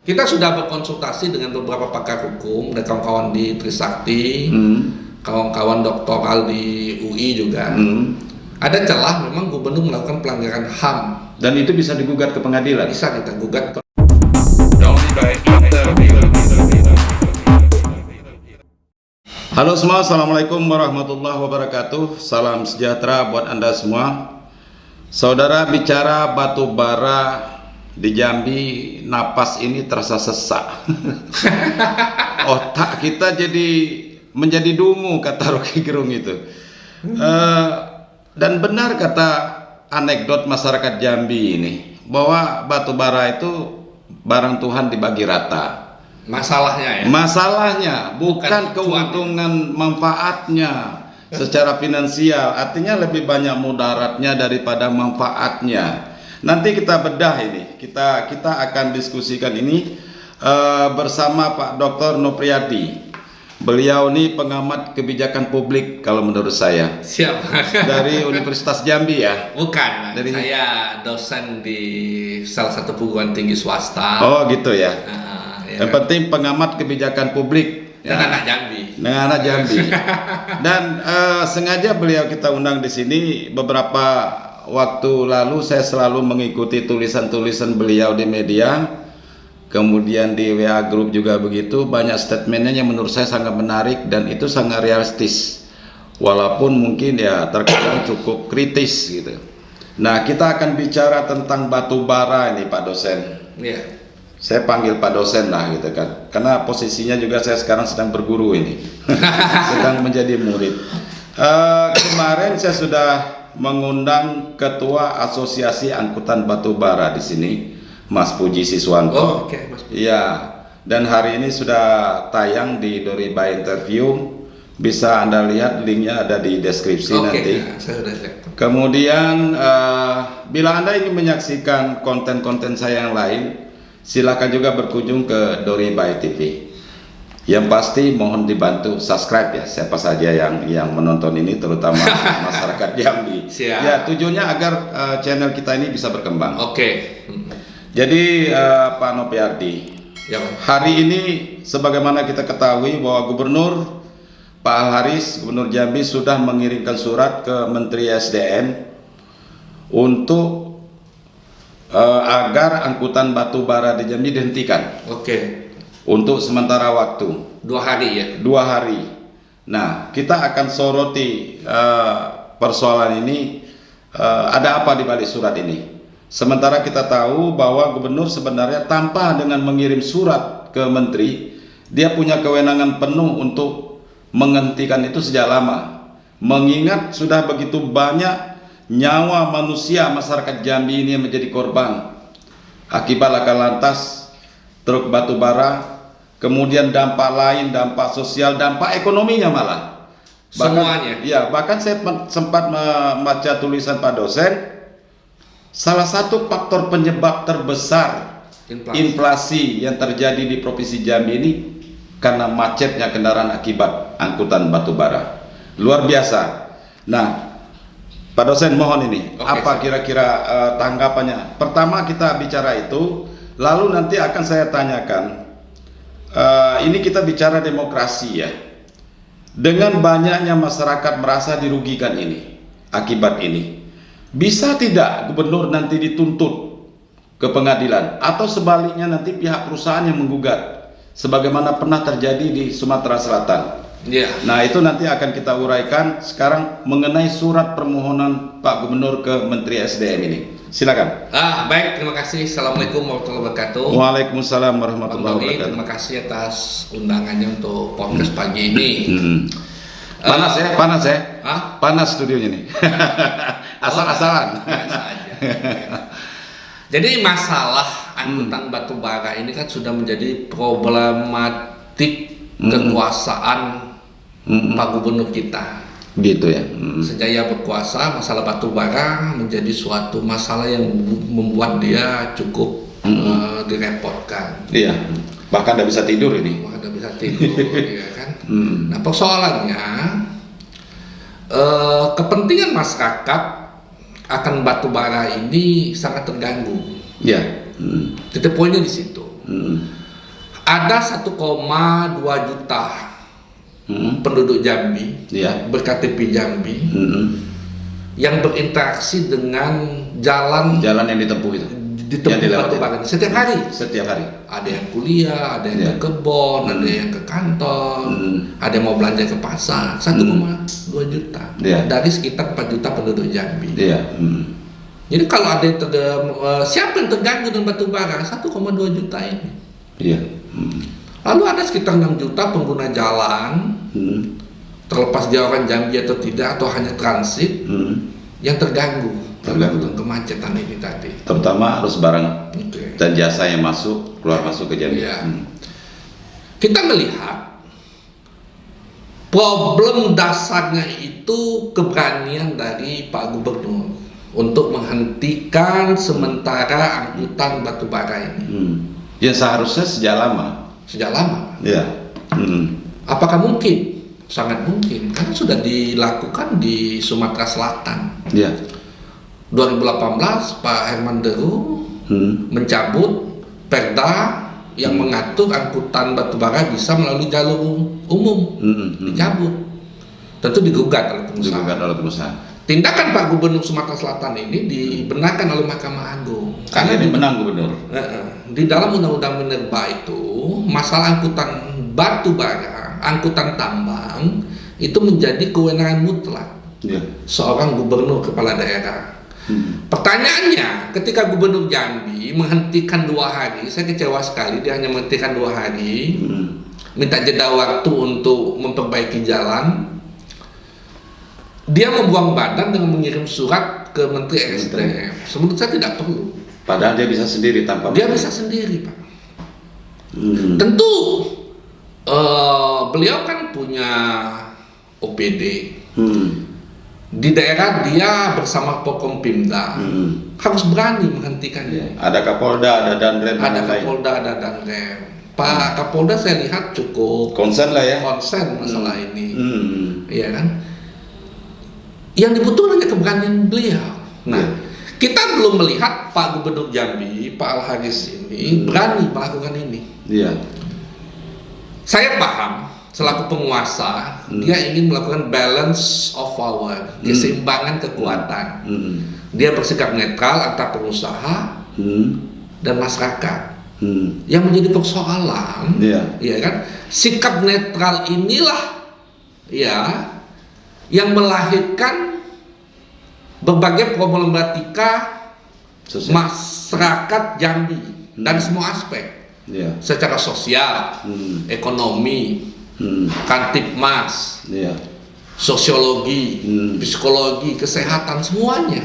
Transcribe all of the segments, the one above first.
Kita sudah berkonsultasi dengan beberapa pakar hukum dan kawan-kawan di Trisakti, kawan-kawan doktoral di UI juga. Ada celah memang gubernur melakukan pelanggaran HAM. Dan itu bisa digugat ke pengadilan? Bisa kita gugat ke... Halo semua, Assalamualaikum warahmatullahi wabarakatuh. Salam sejahtera buat Anda semua. Saudara, bicara batu bara di Jambi, napas ini terasa sesak. Otak kita menjadi dungu, kata Rocky Gerung itu. Dan benar kata anekdot masyarakat Jambi ini, bahwa batu bara itu barang Tuhan dibagi rata. Masalahnya ya? Masalahnya bukan keuntungan manfaatnya secara finansial, artinya lebih banyak mudaratnya daripada manfaatnya. Nanti kita bedah ini, kita akan diskusikan ini bersama Pak Dr. Nopriyadi. Beliau ini pengamat kebijakan publik kalau menurut saya. Siap. Dari Universitas Jambi ya? Bukan, saya dosen di salah satu perguruan tinggi swasta. Oh gitu ya. Ya. Yang penting pengamat kebijakan publik. Dengan anak Jambi. Dengan anak Jambi. Dan sengaja beliau kita undang di sini. Beberapa waktu lalu saya selalu mengikuti tulisan-tulisan beliau di media. Kemudian di WA Group juga begitu, banyak statementnya yang menurut saya sangat menarik dan itu sangat realistis, walaupun mungkin ya terkadang cukup kritis gitu. Nah, kita akan bicara tentang batu bara ini Pak dosen. Iya. Saya panggil Pak dosen lah gitu kan, karena posisinya juga saya sekarang sedang berguru ini, sedang menjadi murid. Kemarin saya sudah mengundang Ketua Asosiasi Angkutan Batu Bara di sini, Mas Puji Siswanto. Oh, oke, Mas Puji. Iya, dan hari ini sudah tayang di Doriba Interview. Bisa Anda lihat, linknya ada di deskripsi nanti. Ya, saya sudah lihat. Kemudian, bila Anda ingin menyaksikan konten-konten saya yang lain, silakan juga berkunjung ke Doriba TV. Yang pasti mohon dibantu subscribe ya, siapa saja yang menonton ini, terutama masyarakat Jambi. Siap. Ya, tujuannya agar channel kita ini bisa berkembang. Oke. Jadi Pak Nopriyadi, Ya, Pak. hari ini sebagaimana kita ketahui bahwa Gubernur Pak Al-Haris, Gubernur Jambi sudah mengirimkan surat ke Menteri SDM untuk agar angkutan batu bara di Jambi dihentikan. Oke. Untuk sementara waktu. 2 hari ya? 2 hari. Nah, kita akan soroti persoalan ini, ada apa di balik surat ini. Sementara kita tahu bahwa gubernur sebenarnya tanpa dengan mengirim surat ke menteri, dia punya kewenangan penuh untuk menghentikan itu sejak lama. Mengingat sudah begitu banyak nyawa manusia masyarakat Jambi ini yang menjadi korban akibat laka lantas truk batu bara, kemudian dampak lain, dampak sosial, dampak ekonominya malah. Semuanya. Ya, bahkan saya sempat membaca tulisan Pak dosen. Salah satu faktor penyebab terbesar inflasi yang terjadi di Provinsi Jambi ini karena macetnya kendaraan akibat angkutan batu bara. Luar biasa. Nah, Pak dosen mohon ini, apa kira-kira tanggapannya? Pertama kita bicara itu, lalu nanti akan saya tanyakan, ini kita bicara demokrasi ya. Dengan banyaknya masyarakat merasa dirugikan ini, akibat ini. Bisa tidak gubernur nanti dituntut ke pengadilan atau sebaliknya nanti pihak perusahaan yang menggugat sebagaimana pernah terjadi di Sumatera Selatan. Iya. Nah, itu nanti akan kita uraikan sekarang mengenai surat permohonan Pak Gubernur ke Menteri SDM ini. Silakan. Baik, terima kasih. Assalamualaikum warahmatullahi wabarakatuh. Waalaikumsalam warahmatullahi wabarakatuh. Terima kasih atas undangannya untuk podcast pagi ini. Panas ya, panas ya. Hah? Panas studionya nih. Asal-asalan. Biasa aja. Jadi masalah angkutan batu bara ini kan sudah menjadi problematik kekuasaan Pak Gubernur kita. Gitu ya. Sejak ia berkuasa, masalah batu bara menjadi suatu masalah yang membuat dia cukup direpotkan. Iya. Bahkan tidak bisa tidur ini. Bahkan tidak bisa tidur, ya kan? Nah, persoalannya kepentingan masyarakat akan batu bara ini sangat terganggu. Iya. Titik poinnya di situ. Ada 1,2 juta penduduk Jambi, berKTP Jambi, yang berinteraksi dengan jalan yang ditempuh itu, ditempuh Batubara setiap hari. Ada yang kuliah, ada yang ke kebon, ada yang ke kantor, ada yang mau belanja ke pasar. 1,2 juta dari sekitar 4 juta penduduk Jambi. Jadi kalau ada yang siapa yang terganggu dengan batubara? 1,2 juta ini. Lalu ada sekitar 6 juta pengguna jalan, terlepas dia orang Jambi atau tidak, atau hanya transit, yang terganggu dengan kemacetan ini tadi. Terutama arus barang dan jasa yang keluar masuk ke Jambi. Kita melihat problem dasarnya itu keberanian dari Pak Gubernur untuk menghentikan sementara angkutan batubara ini. Yang seharusnya sejak lama. Apakah mungkin? Sangat mungkin, karena sudah dilakukan di Sumatera Selatan. 2018 Pak Herman Deru mencabut perda yang mengatur angkutan batubara bisa melalui jalur umum, dicabut. Tentu digugat oleh pengusaha. Tindakan Pak Gubernur Sumatera Selatan ini dibenarkan oleh Mahkamah Agung. Karena dia menang gubernur. Di dalam Undang-Undang Minerba itu, masalah angkutan batubara, angkutan tambang itu menjadi kewenangan mutlak seorang gubernur kepala daerah. Pertanyaannya, ketika Gubernur Jambi menghentikan 2 hari, saya kecewa sekali, dia hanya menghentikan 2 hari, minta jeda waktu untuk memperbaiki jalan. Dia membuang badan dengan mengirim surat ke Menteri SDM. Menurut saya tidak perlu. Padahal dia bisa sendiri tanpa. Dia bisa sendiri, Pak. Tentu beliau kan punya OPD. Di daerah dia bersama Pokompimda harus berani menghentikannya. Ada Kapolda, ada Danrem. Pak Kapolda saya lihat cukup konsen masalah ini. Iya kan? Yang dibutuhkan hanya keberanian beliau. Kita belum melihat Pak Gubernur Jambi, Pak Al-Haris ini berani melakukan ini. Saya paham, selaku penguasa, dia ingin melakukan balance of power, keseimbangan kekuatan. Dia bersikap netral antara pengusaha dan masyarakat. Yang menjadi persoalan, ya kan? Sikap netral inilah, yang melahirkan berbagai problematika masyarakat Jambi dan semua aspek, secara sosial, ekonomi, Kantipmas, sosiologi, psikologi, kesehatan, semuanya,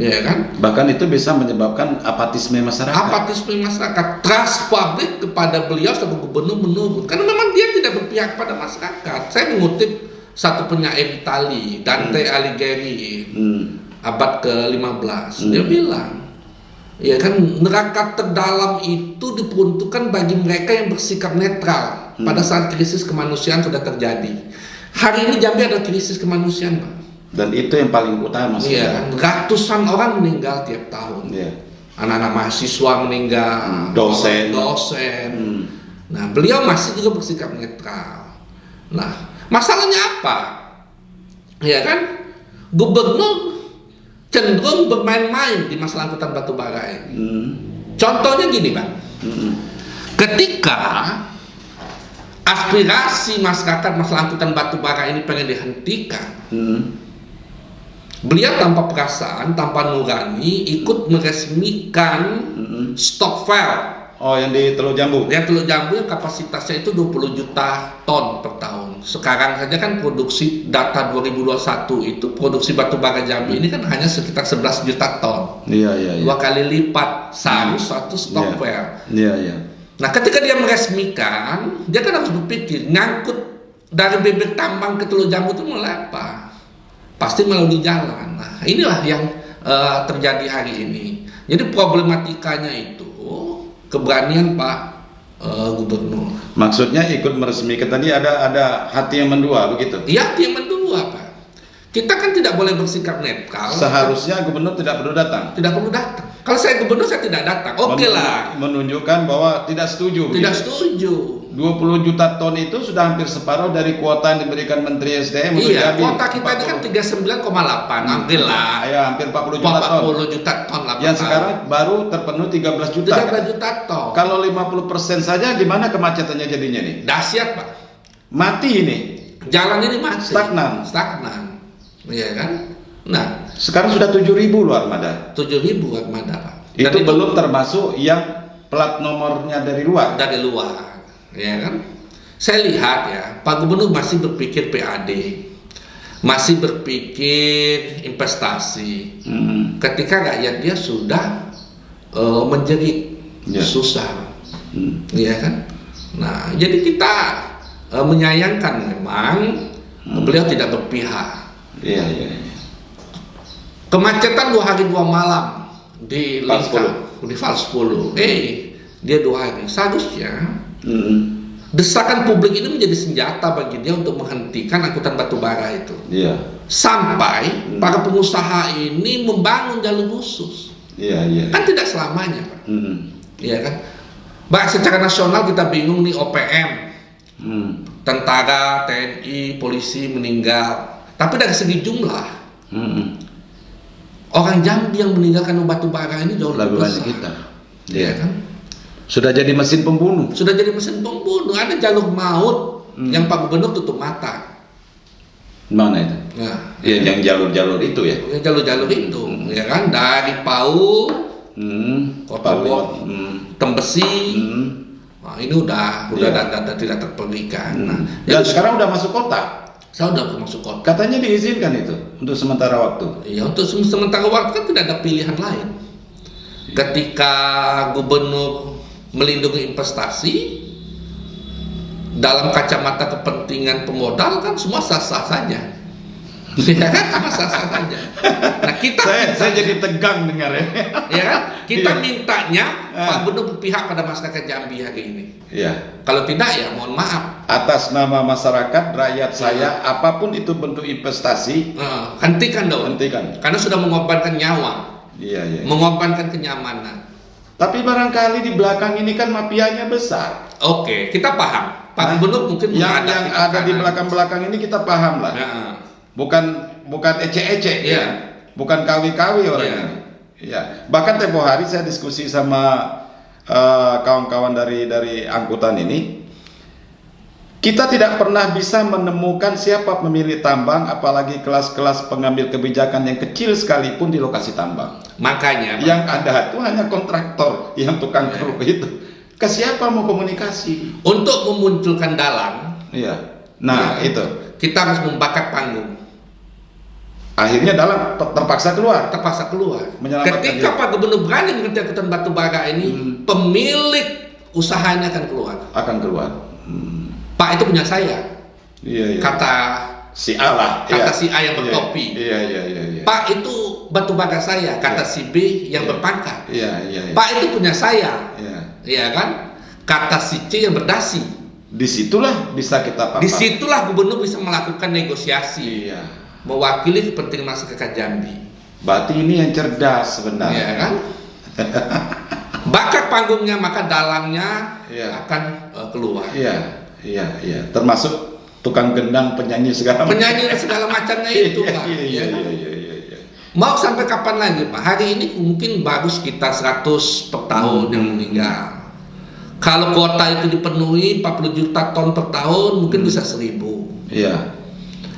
ya kan? Bahkan itu bisa menyebabkan apatisme masyarakat. Trust publik kepada beliau sebagai gubernur menurun, karena memang dia tidak berpihak pada masyarakat. Saya mengutip satu penyair Itali, Dante Alighieri, abad ke-15, dia bilang, ya kan, neraka terdalam itu diperuntukkan bagi mereka yang bersikap netral pada saat krisis kemanusiaan sudah terjadi. Hari ini Jambi ada krisis kemanusiaan, Pak. Dan itu yang paling utama. Ratusan orang meninggal tiap tahun. Anak-anak mahasiswa meninggal, dosen. Nah, beliau masih juga bersikap netral. Nah, masalahnya apa? Ya kan? Gubernur cenderung bermain-main di masalah angkutan batubara ini. Contohnya gini, Bang. Ketika aspirasi masyarakat masalah angkutan batubara ini pengen dihentikan, beliau tanpa perasaan, tanpa nurani ikut meresmikan stok file. Yang di Teluk Jambu. Yang Teluk Jambu yang kapasitasnya itu 20 juta ton per tahun. Sekarang saja kan produksi data 2021 itu produksi batubara Jambi ini kan hanya sekitar 11 juta ton. 2 kali lipat satu stok file. Nah, ketika dia meresmikan, dia kan harus berpikir ngangkut dari bibit tambang ke Teluk Jambu itu mulai apa? Pasti melalui jalan. Nah, inilah yang terjadi hari ini. Jadi problematikanya itu keberanian Pak Gubernur. Maksudnya ikut meresmikan tadi ada hati yang mendua begitu? Iya, hati yang mendua, Pak. Kita kan tidak boleh bersikap netral. Seharusnya Gubernur tidak perlu datang. Tidak perlu datang. Kalau saya gubernur saya tidak datang. Oke lah. Menunjukkan bahwa tidak setuju. Tidak setuju. 20 juta ton itu sudah hampir separuh dari kuota yang diberikan Menteri SDM. Iya, kuota kita ini kan 39,8, hampir lah. Ya, hampir 40 juta ton. 40 juta ton lah. Yang sekarang baru terpenuh 13 juta. 13 juta ton. Kalau 50% saja, gimana kemacetannya jadinya nih? Dahsyat, Pak. Mati ini. Jalan ini mati. Stagnan. Iya kan? Nah, sekarang sudah 7.000 loh armada. 7.000 armada, Pak. Itu belum termasuk yang plat nomornya dari luar. Dari luar. Ya kan? Saya lihat ya, Pak Gubernur masih berpikir PAD, masih berpikir investasi. Ketika rakyat dia sudah menjerit, susah, ya kan? Nah, jadi kita menyayangkan memang beliau tidak berpihak. Iya. Kemacetan 2 hari 2 malam di Lingkar, di Fal 10. Dia 2 hari. Seharusnya desakan publik ini menjadi senjata bagi dia untuk menghentikan angkutan batubara itu. Iya. Sampai para pengusaha ini membangun jalur khusus. Iya. Kan tidak selamanya, Pak. Iya kan? Bahkan secara nasional kita bingung nih OPM, tentara, TNI, polisi meninggal. Tapi dari segi jumlah, orang Jambi yang meninggalkan batubara ini jauh lebih besar. Kita. Iya kan? Sudah jadi mesin pembunuh. Ada jalur maut yang Pak Gubernur tutup mata. Mana itu? Nah, yang jalur-jalur itu ya. Yang jalur-jalur itu, ya kan? Dari Pau, Kota Tembesi. Nah, ini udah tidak terperikan. Nah, dan sekarang udah masuk kota. Saya udah masuk kota. Katanya diizinkan itu untuk sementara waktu. Iya, untuk sementara waktu kan tidak ada pilihan lain. Ketika Gubernur melindungi investasi dalam kacamata kepentingan pemodal kan semua sah-sah saja. Ya kan, semua sah-sah saja. Nah, saya jadi tegang dengar ya. Ya kan? Kita mintanya Pak Gubernur berpihak pada masyarakat Jambi hari ini. Iya. Kalau tidak ya mohon maaf. Atas nama masyarakat, rakyat saya, apapun itu bentuk investasi, hentikan dong. Hentikan. Karena sudah mengorbankan nyawa. Iya. Mengorbankan kenyamanan. Tapi barangkali di belakang ini kan mafianya besar. Oke, kita paham. Pak Gubernur mungkin yang ada di belakang-belakang ini kita paham lah. Bukan ece-ece, ya. Bukan kawi-kawi orang ini. Ya. Bahkan tempo hari saya diskusi sama kawan-kawan dari angkutan ini. Kita tidak pernah bisa menemukan siapa pemilik tambang, apalagi kelas-kelas pengambil kebijakan yang kecil sekalipun di lokasi tambang. Makanya yang ada itu hanya kontraktor yang tukang keruh itu. Ke siapa mau komunikasi? Untuk memunculkan dalang. Iya. Nah, itu. Kita harus membakar panggung. Akhirnya dalang terpaksa keluar. Ketika Pak Gubernur berani mengerti angkutan batubara ini, pemilik usahanya akan keluar. Pak itu punya saya. Iya. Kata si A lah. Kata si A yang bertopi. Iya. Pak itu batubara saya. Kata si B yang berpangkat. Iya. Pak itu punya saya. Iya Kan? Kata si C yang berdasi. Disitulah bisa kita paham. Disitulah Gubernur bisa melakukan negosiasi. Iya. Mewakili kepentingan masyarakat Jambi. Berarti ini yang cerdas sebenarnya. Iya kan? Bakar panggungnya maka dalangnya akan keluar. Iya. Termasuk tukang gendang, penyanyi segala macamnya itu, Pak. Iya. Mau sampai kapan lagi, Pak? Hari ini mungkin bagus kita 100 per tahun yang meninggal. Kalau kuota itu dipenuhi 40 juta ton per tahun mungkin bisa 1.000. Iya.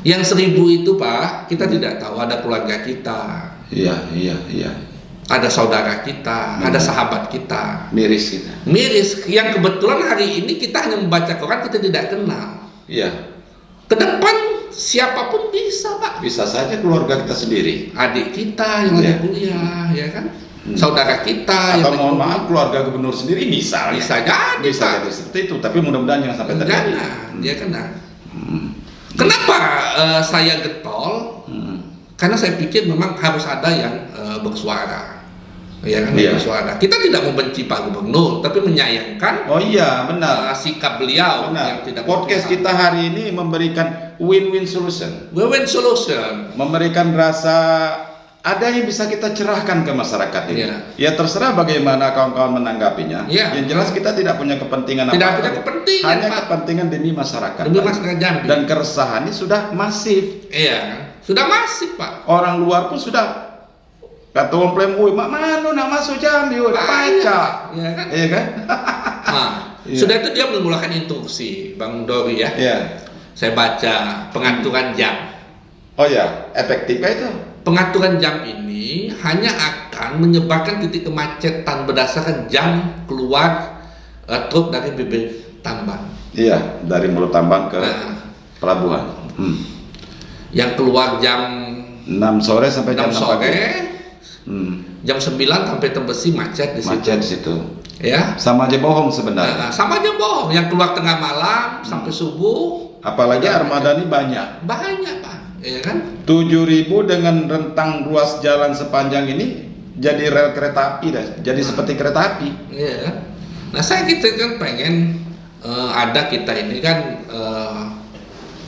Yang 1.000 itu, Pak, kita tidak tahu ada keluarga kita. Iya. Ada saudara kita, ada sahabat kita. Miris kita. Yang kebetulan hari ini kita hanya membaca Quran, kita tidak kenal. Iya. Ke depan siapapun bisa, Pak. Bisa saja keluarga kita sendiri. Adik kita yang lagi kuliah, ya kan? Saudara kita. Atau mohon maaf, keluarga gubernur sendiri bisa jadi seperti itu. Tapi mudah-mudahan jangan sampai terjadi. Dia kena. Kenapa saya getol? Karena saya pikir memang harus ada yang bersuara. Ya kan, bersuara. Kita tidak membenci Pak Gubernur, tapi menyayangkan. Oh iya, benar. Sikap beliau yang tidak. Podcast kita hari ini memberikan win-win solution. Win-win solution. Memberikan rasa ada yang bisa kita cerahkan ke masyarakat ini. Ya terserah bagaimana kawan-kawan menanggapinya. Yang jelas kita tidak punya kepentingan apa-apa. Hanya kepentingan demi masyarakat. Demi masyarakat Jambi. Dan keresahan ini sudah masif. Iya, sudah masif, Pak. Orang luar pun sudah kata orang Plem, mak manu nak masuk Jambi, udah baca. Iya kan? Iya kan? Nah, sudah itu dia menggunakan instruksi, Bang Dori ya. Saya baca pengaturan jam. Oh ya, efektifnya itu? Pengaturan jam ini hanya akan menyebabkan titik kemacetan berdasarkan jam keluar truk dari bibir tambang. Iya, dari mulut tambang ke pelabuhan. Yang keluar jam 6 sore sampai jam 6 sore, jam 9 sampai Tembesi macet di situ. Macet di situ. Ya. Sama aja bohong sebenarnya. Sama aja bohong. Yang keluar tengah malam sampai subuh. Apalagi armada ini banyak. Banyak, Pak. Ya kan? 7.000 dengan rentang ruas jalan sepanjang ini jadi rel kereta api dah. Jadi seperti kereta api. Iya. Nah, kita kan pengen ada kita ini kan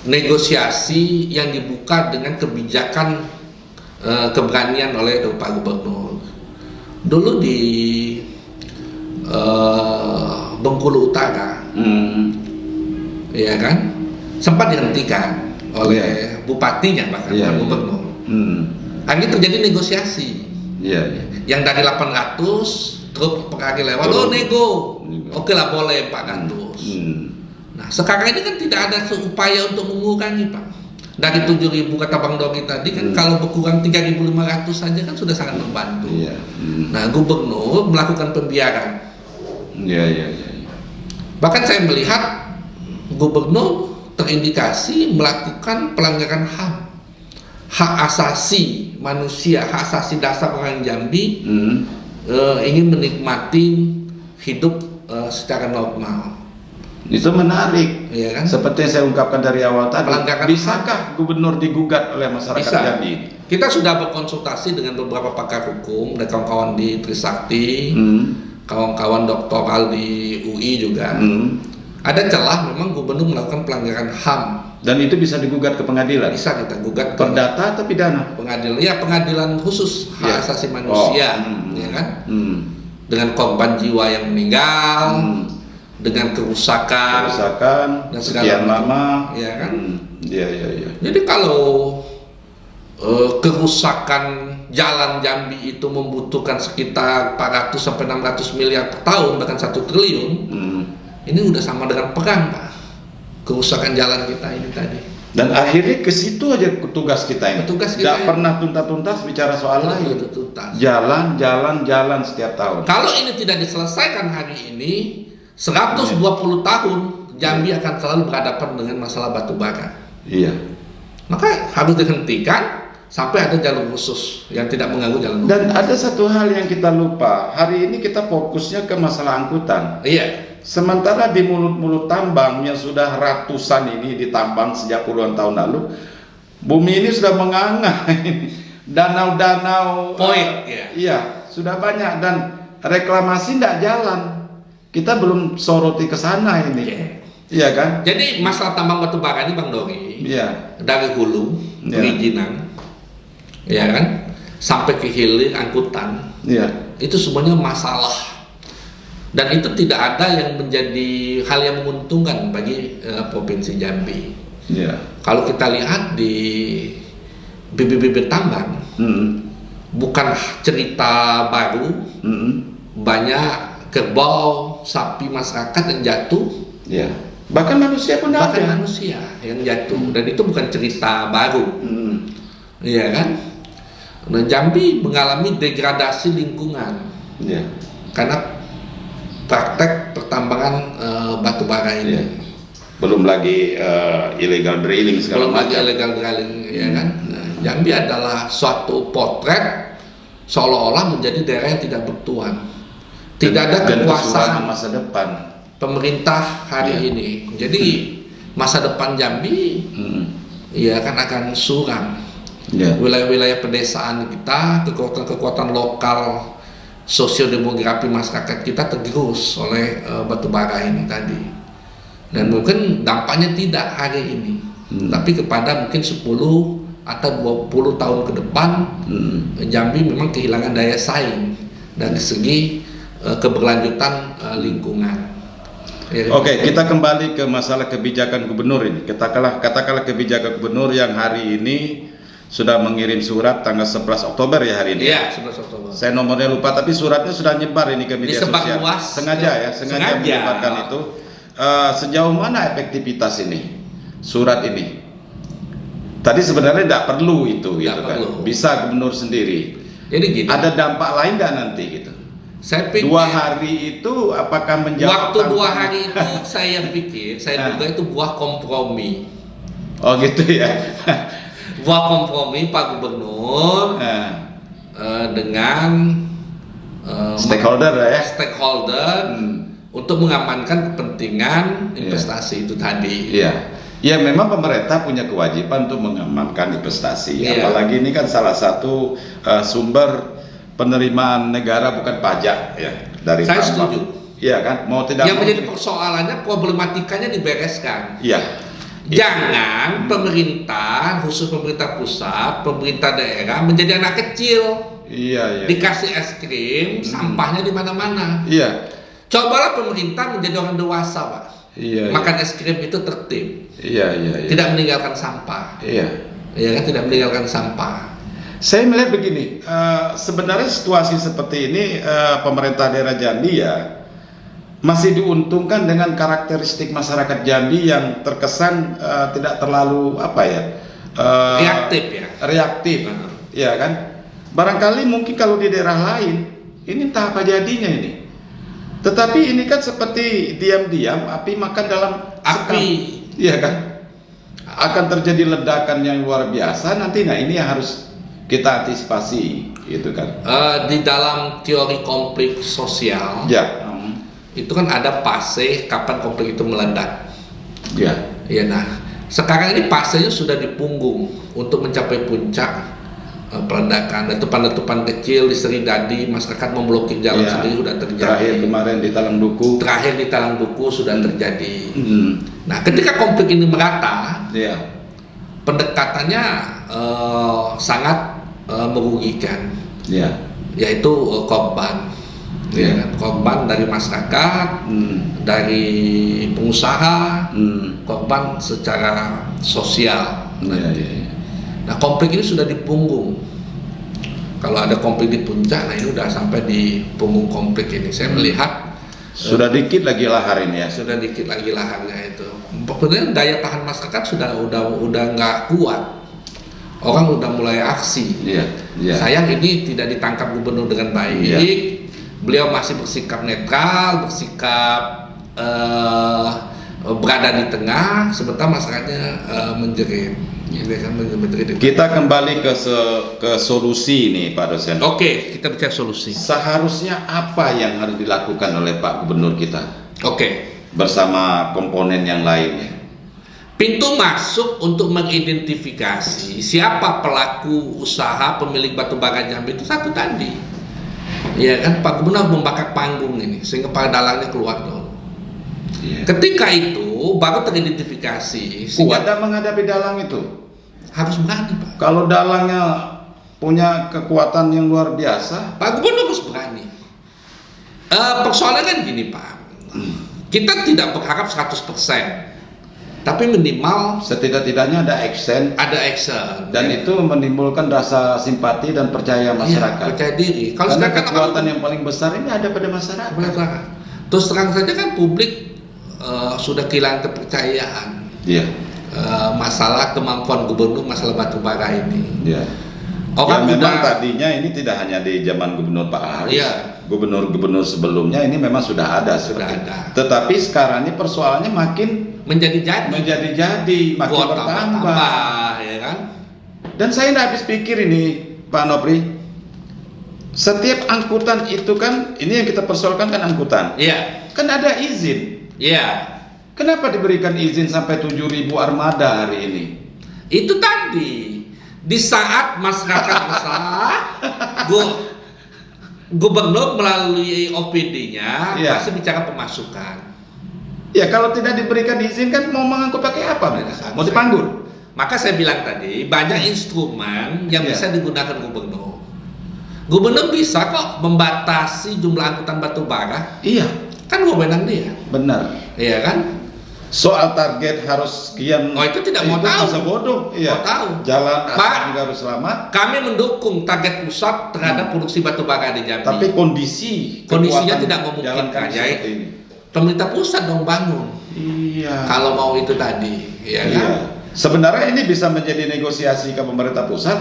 negosiasi yang dibuka dengan kebijakan keberanian oleh Pak Gubernur. Dulu di Bengkulu Utara, ya kan, sempat dihentikan oleh bupatinya bahkan gubernur. Akhirnya terjadi negosiasi. Yang dari 800 truk per hari lewat, nego. Oke lah boleh 400. Nah sekarang ini kan tidak ada upaya untuk mengurangi, Pak. Dari 7.000 kata Bang Dori tadi kan kalau berkurang 3.500 saja kan sudah sangat membantu. Nah gubernur melakukan pembiaran. Bahkan saya melihat gubernur terindikasi melakukan pelanggaran HAM, hak asasi manusia, hak asasi dasar orang Jambi, ingin menikmati hidup secara normal. Itu menarik, ya kan? Seperti yang saya ungkapkan dari awal tadi. Bisakah gubernur digugat oleh masyarakat Jambi? Kita sudah berkonsultasi dengan beberapa pakar hukum dan kawan-kawan di Trisakti, kawan-kawan doktoral di UI juga. Ada celah memang gubernur melakukan pelanggaran HAM. Dan itu bisa digugat ke pengadilan? Bisa kita gugat ke perdata atau pidana? Pengadilan, ya pengadilan khusus hak asasi manusia, ya kan? Dengan korban jiwa yang meninggal, dengan kerusakan dan sekian lama, ya kan? Iya. Jadi kalau kerusakan jalan Jambi itu membutuhkan sekitar 400 sampai 600 miliar per tahun, bahkan 1 triliun. Ini udah sama dengan perang, Pak. Kerusakan jalan kita ini tadi. Dan akhirnya ke situ aja tugas kita ini. Tidak pernah tuntas-tuntas bicara soal lain. Jalan setiap tahun. Kalau ini tidak diselesaikan hari ini, 120 tahun Jambi akan selalu berhadapan dengan masalah batu bara. Iya. Maka harus dihentikan sampai ada jalur khusus yang tidak mengganggu jalan umum. Dan ada satu hal yang kita lupa. Hari ini kita fokusnya ke masalah angkutan. Iya. Sementara di mulut-mulut tambang yang sudah ratusan ini ditambang sejak puluhan tahun lalu, bumi ini sudah menganga. Danau-danau iya, sudah banyak dan reklamasi tidak jalan. Kita belum soroti ke sana ini. Iya kan? Jadi masalah tambang batu bara ini Bang Dori, dari hulu perizinan, ya kan, sampai ke hilir angkutan, itu semuanya masalah. Dan itu tidak ada yang menjadi hal yang menguntungkan bagi Provinsi Jambi. Kalau kita lihat di bibit-bibit tambang, bukan cerita baru, banyak kerbau, sapi masyarakat yang jatuh. Bahkan manusia pun ada. Bahkan manusia yang jatuh, dan itu bukan cerita baru. Iya kan? Nah, Jambi mengalami degradasi lingkungan. Karena praktek pertambangan batu bara ini. Belum lagi illegal drilling segala macam. Ya kan? Nah, Jambi adalah suatu potret seolah-olah menjadi daerah yang tidak bertuan. Tidak ada kekuasaan masa depan pemerintah hari ini. Jadi masa depan Jambi ya kan akan suram. Wilayah-wilayah pedesaan kita, kekuatan-kekuatan lokal, sosiodemografi masyarakat kita tergerus oleh batu bara ini tadi. Dan mungkin dampaknya tidak hari ini, tapi kepada mungkin 10, atau 20 tahun ke depan Jambi memang kehilangan daya saing dari segi keberlanjutan lingkungan. Oke, kita kembali ke masalah kebijakan gubernur ini. Katakanlah kebijakan gubernur yang hari ini sudah mengirim surat tanggal 11 Oktober ya hari ini. Iya, 11 Oktober. Saya nomornya lupa, tapi suratnya sudah nyebar ini ke media sosial. Luas, sengaja menyebarkan itu. Sejauh mana efektivitas ini, surat ini? Tadi sebenarnya tidak perlu itu, gitu kan? Bisa gubernur sendiri. Jadi gini. Ada dampak lain nggak nanti gitu? Saya pikir 2 hari itu apakah menjawab? Waktu 2 hari itu saya pikir, saya duga itu buah kompromi. Oh gitu ya. Buah kompromi Pak Gubernur dengan stakeholder ya. Stakeholder untuk mengamankan kepentingan investasi itu tadi. Iya. Ya memang pemerintah punya kewajiban untuk mengamankan investasi. Apalagi ini kan salah satu sumber penerimaan negara bukan pajak ya dari Saya tambang. setuju. Iya kan, mau tidak yang mau. menjadi persoalannya problematikanya dibereskan. Iya. Jangan pemerintah, khusus pemerintah pusat, pemerintah daerah menjadi anak kecil. Iya. Dikasih es krim, sampahnya di mana-mana. Iya. Cobalah pemerintah menjadi orang dewasa, Pak. Iya. Makan es krim itu tertib. Iya. Tidak meninggalkan sampah. Iya. Iya kan, tidak meninggalkan sampah. Saya melihat begini, sebenarnya situasi seperti ini pemerintah daerah Jambi ya masih diuntungkan dengan karakteristik masyarakat Jambi yang terkesan tidak terlalu reaktif, ya kan? Barangkali mungkin kalau di daerah lain ini entah apa jadinya ini. Tetapi ini kan seperti diam-diam api makan dalam api, iya kan? Akan terjadi ledakan yang luar biasa nanti. Nah ini yang harus kita antisipasi, gitu kan? Di dalam teori konflik sosial, itu kan ada fase kapan konflik itu meledak. Ya. Nah, sekarang ini fasenya sudah di punggung untuk mencapai puncak peledakan. Letupan-letupan kecil di Seridadi, masyarakat memblokir jalan sendiri sudah terjadi. Terakhir kemarin di Talang Duku sudah terjadi. Nah, ketika konflik ini merata, pendekatannya sangat merugikan, yaitu korban, korban dari masyarakat, dari pengusaha, korban secara sosial. Nah, konflik ini sudah di punggung. Kalau ada konflik di puncak, nah ini udah sampai di punggung konflik ini. Saya melihat sudah dikit lagi lahar ini ya. Sudah dikit lagi laharnya itu. Sebenarnya daya tahan masyarakat udah nggak kuat. Orang udah mulai aksi. Sayang ini tidak ditangkap gubernur dengan baik. Beliau masih bersikap netral, bersikap berada di tengah, sementara masyarakatnya menjerit. Kita kembali ke solusi nih Pak dosen. Oke, kita bicara solusi. Seharusnya apa yang harus dilakukan oleh Pak Gubernur kita? Bersama komponen yang lainnya. Pintu masuk untuk mengidentifikasi siapa pelaku usaha pemilik batubara Jambi itu satu tadi. Ya kan, Pak Gubernur membakar panggung ini sehingga para dalangnya keluar dulu. Ketika itu baru teridentifikasi. Kuat dan menghadapi dalang itu harus berani, Pak. Kalau dalangnya punya kekuatan yang luar biasa, Pak Gubernur harus berani. Persoalannya kan gini, Pak. Kita tidak berharap 100%. Tapi minimal setidak-tidaknya ada action. Dan itu menimbulkan rasa simpati dan percaya masyarakat. Percaya diri. Kalau karena kekuatan yang paling besar ini ada pada masyarakat. Terus terang saja kan publik sudah kehilangan kepercayaan. Masalah kemampuan gubernur, masalah batubara ini. Orang memang tadinya ini tidak hanya di zaman Gubernur Pak Haris. Gubernur-gubernur sebelumnya ini memang sudah ada. Tetapi sekarang ini persoalannya makin menjadi makin bertambah, ya kan? Dan saya tidak habis pikir ini Pak Nopri, setiap angkutan itu kan, ini yang kita persoalkan kan angkutan, kan ada izin, kenapa diberikan izin sampai 7.000 armada hari ini? Itu tadi di saat masyarakat besar, gubernur melalui OPD-nya masih bicara pemasukan. Ya kalau tidak diberikan izin kan mau mengangkut pakai apa mereka? Mau dipanggul? Maka saya bilang tadi, banyak instrumen yang bisa digunakan gubernur. Gubernur bisa kok membatasi jumlah angkutan batu bara. Iya. Kan wewenang dia. Benar. Iya kan? Soal target harus sekian. Oh, itu tidak mau tahu. Masa bodoh. Iya. Mau tahu. Jalan Pak, juga harus selamat. Kami mendukung target pusat terhadap produksi batu bara di Jambi. Tapi kondisinya tidak memungkinkan. Ya, pemerintah pusat dong bangun. Iya. Kalau mau itu tadi, ya kan? Iya. Sebenarnya ini bisa menjadi negosiasi ke pemerintah pusat.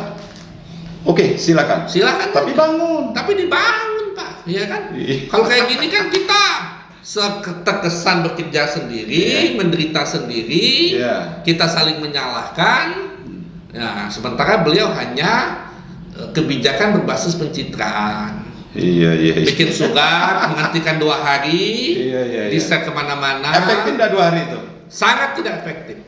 Oke, silakan. Silakan. Tapi bangun. Tapi dibangun, Pak. Ya kan? Iya. Kalau kayak gini kan kita terkesan bekerja sendiri, menderita sendiri, kita saling menyalahkan. Nah, sementara beliau hanya kebijakan berbasis pencitraan. Iya. Bikin surat, menghentikan 2 hari, di-share kemana-mana. Efektif nggak 2 hari itu? Sangat tidak efektif.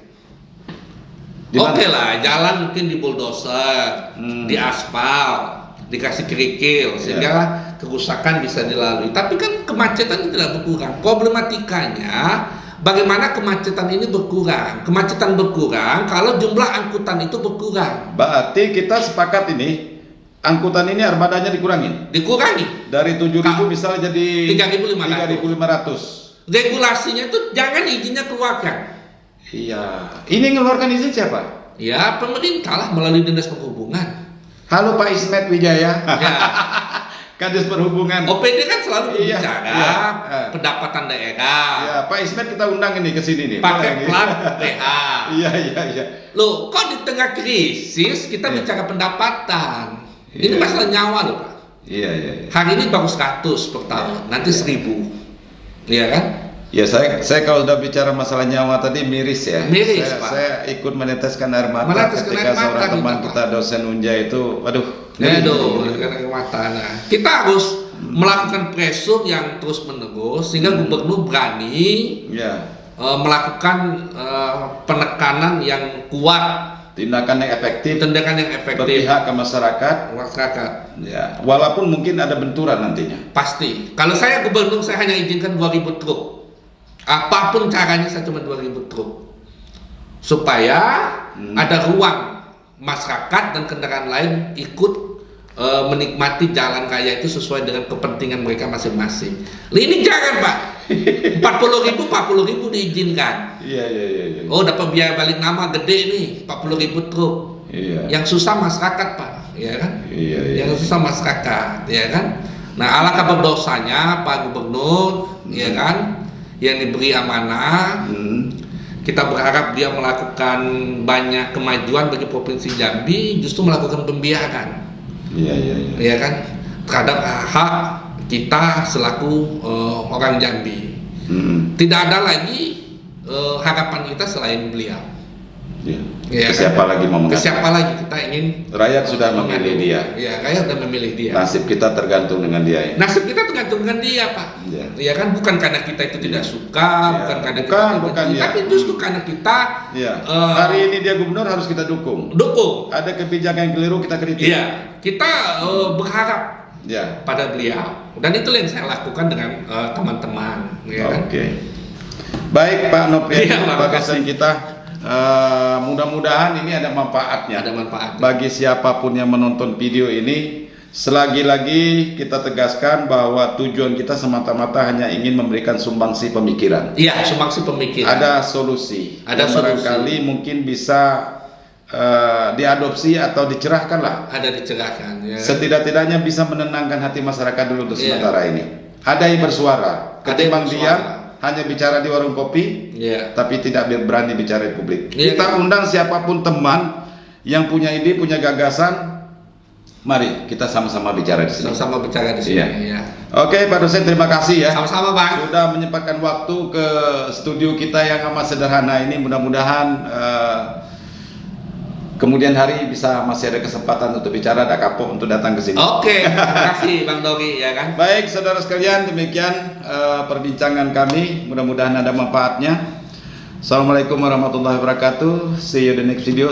Oke lah, jalan mungkin di bulldozer, di aspal, dikasih kerikil, sehingga kerusakan bisa dilalui. Tapi kan kemacetan tidak berkurang. Problematikanya, bagaimana kemacetan ini berkurang? Kemacetan berkurang kalau jumlah angkutan itu berkurang. Berarti kita sepakat ini, angkutan ini armadanya dikurangin? Dikurangi. Dari 7.000 misalnya jadi 3.500. Regulasinya itu jangan izinnya keluarkan. Iya. Ini ngeluarkan izin siapa? Ya, pemerintah lah melalui Dinas Perhubungan. Halo Pak Ismet Wijaya. Ya. Kadis Perhubungan. OPD kan selalu berbicara pendapatan daerah. Ya, Pak Ismet kita undang ini ke sini nih. Pakai plat PH. Iya. Loh, kok di tengah krisis kita bicara pendapatan? Ini masalah nyawa loh, Pak. Iya. Hari ini baru 100 per tahun, nanti 1.000. Iya kan? Ya, saya kalau udah bicara masalah nyawa tadi miris ya. Miris, Pak. Saya ikut meneteskan air mata ketika seorang teman kita dosen Unja itu, meneteskan air mata. Nah, kita harus melakukan pressure yang terus menerus sehingga gubernur berani melakukan penekanan yang kuat, tindakan yang efektif berpihak ke masyarakat. Ya, walaupun mungkin ada benturan nantinya. Pasti. Kalau saya gubernur, saya hanya izinkan 2.000 truk. Apapun caranya, saya cuma 2.000 truk supaya ada ruang masyarakat dan kendaraan lain ikut menikmati jalan raya itu sesuai dengan kepentingan mereka masing-masing. Ini jangan, Pak. 40.000 diizinkan. Iya. Oh, dapat biaya balik nama gede nih, 40.000 truk. Iya. Yang susah masyarakat, Pak, ya kan? Iya. Yang susah masyarakat, ya kan? Nah, alangkah berdosanya Pak Gubernur, ya kan? Yang diberi amanah, kita berharap dia melakukan banyak kemajuan bagi Provinsi Jambi, justru melakukan pembiaran. Iya kan, terhadap hak kita selaku orang Jambi. Tidak ada lagi harapan kita selain beliau. Ya, siapa lagi mau mengatakan? Siapa lagi kita ingin? Rakyat sudah memilih dia. Ya, rakyat sudah memilih dia. Nasib kita tergantung dengan dia. Ya? Nasib kita tergantung dengan dia, Pak. Ya kan, bukan karena kita itu tidak suka, bukan karena kita tapi justru karena kita. Hari ini dia gubernur, harus kita dukung. Ada kebijakan yang keliru, kita kritik. Iya, kita berharap pada beliau, dan itu yang saya lakukan dengan teman-teman. Oke. Baik Pak Nopi, bagasan kita. Mudah-mudahan ini ada manfaatnya. Bagi siapapun yang menonton video ini. Selagi-lagi kita tegaskan bahwa tujuan kita semata-mata hanya ingin memberikan sumbangsi pemikiran. Iya, sumbangsi pemikiran. Ada solusi. Barangkali mungkin bisa diadopsi atau dicerahkan lah. Ada dicerahkan. Ya. Setidak-tidaknya bisa menenangkan hati masyarakat dulu untuk sementara ini. Ada yang bersuara. Ketimbang diam, hanya bicara di warung kopi, tapi tidak berani bicara di publik. Kita undang siapapun teman yang punya ide, punya gagasan, mari kita sama-sama bicara di sini. Oke, Pak dosen, terima kasih ya. Sama-sama, Bang. Sudah menyempatkan waktu ke studio kita yang amat sederhana ini. Mudah-mudahan kemudian hari bisa masih ada kesempatan untuk bicara, ada kapok untuk datang ke sini. Oke, terima kasih Bang Dori, ya kan. Baik, saudara sekalian, demikian perbincangan kami. Mudah-mudahan ada manfaatnya. Assalamualaikum warahmatullahi wabarakatuh. See you in the next video.